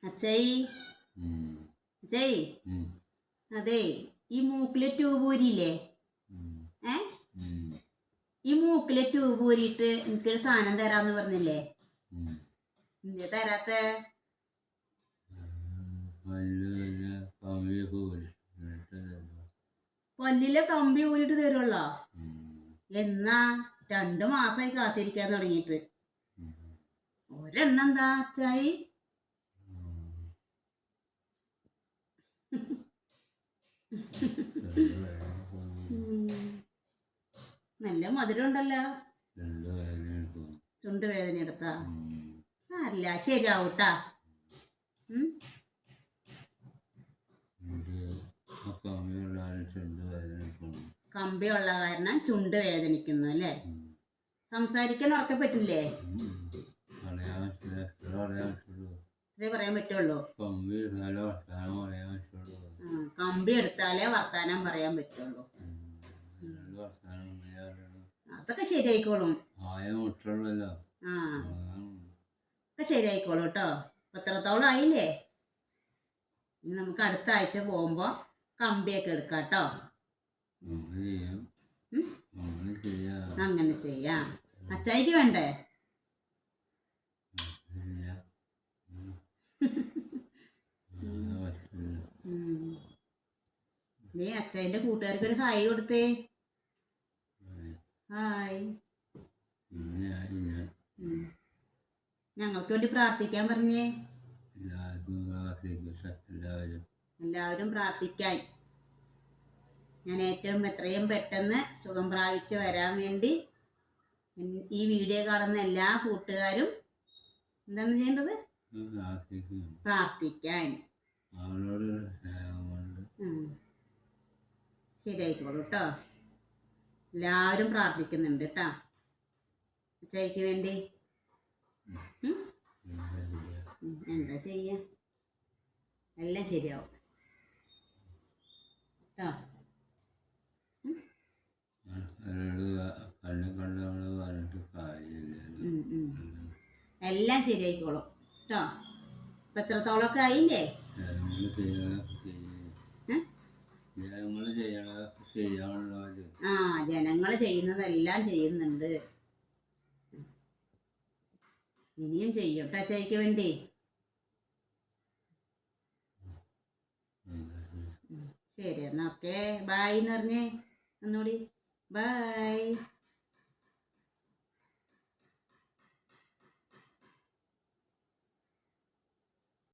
അച്ചായി അച്ചായി അതെ ഈ മൂക്കിലെ ട്യൂബ് ഊരിയില്ലേ ഏ ഈ മൂക്കിലെ ട്യൂബ് ഊരിയിട്ട് എനിക്കൊരു സാധനം തരാന്ന് പറഞ്ഞില്ലേ എന്തിനാ തരാത്ത പല്ലിലെ കമ്പി ഊരിട്ട് തരുള്ളോ എന്നാ 2 മാസമായി കാത്തിരിക്കാൻ തുടങ്ങിയിട്ട് ഒരെണ്ണം എന്താ അച്ചായി നല്ല മധുരം ഉണ്ടല്ലോ ചുണ്ട് വേദന എടുത്താ സാരില്ല ശരിയാവൂട്ടാ കമ്പിയുള്ള കാരണം ചുണ്ട് വേദനിക്കുന്നു അല്ലേ സംസാരിക്കാൻ ഉറക്കെ പറ്റില്ലേ ഇത്രേ പറയാൻ പറ്റുള്ളൂ കമ്പി എടുത്താലേ വർത്താനം പറയാൻ പറ്റുള്ളൂ അതൊക്കെ ശരിയായിക്കോളും ഒക്കെ ശരിയായിക്കോളും കേട്ടോ എത്രത്തോളം ആയില്ലേ ഇനി നമുക്ക് അടുത്ത ആഴ്ച പോകുമ്പോ കമ്പിയൊക്കെ എടുക്കാം കേട്ടോ അങ്ങനെ ചെയ്യാം അച്ചായിക്ക് വേണ്ടേ നീ അച്ചായിന്റെ കൂട്ടുകാർക്ക് ഒരു ഹായ് കൊടുത്തേ ഹായ് ഞങ്ങൾക്ക് വേണ്ടി പ്രാർത്ഥിക്കാൻ പറഞ്ഞേ എല്ലാവരും പ്രാർത്ഥിക്കാൻ ഞാൻ എത്രയും പെട്ടെന്ന് സുഖം പ്രാപിച്ച് വരാൻ വേണ്ടി ഈ വീഡിയോ കാണുന്ന എല്ലാ കൂട്ടുകാരും എന്താണ് ചെയ്യേണ്ടത് പ്രാർത്ഥിക്കാൻ ശരിയായിക്കോളൂ കേട്ടോ എല്ലാവരും പ്രാർത്ഥിക്കുന്നുണ്ട് കേട്ടോ അച്ചായിക്ക് വേണ്ടി എന്താ ചെയ്യാ എല്ലാം ശരിയാവും കേട്ടോ എല്ലാം ശരിയായിക്കോളും കേട്ടോ ഇപ്പൊ എത്രത്തോളമൊക്കെ ആയില്ലേ ജനങ്ങൾ ചെയ്യുന്നതെല്ലാം ചെയ്യുന്നുണ്ട് ഇനിയും ചെയ്യും കേട്ടോ അച്ചായിക്ക് വേണ്ടി ശരി എന്നാ ഓക്കെ ബൈ എന്ന് പറഞ്ഞേ ഒന്നുകൂടി ബൈ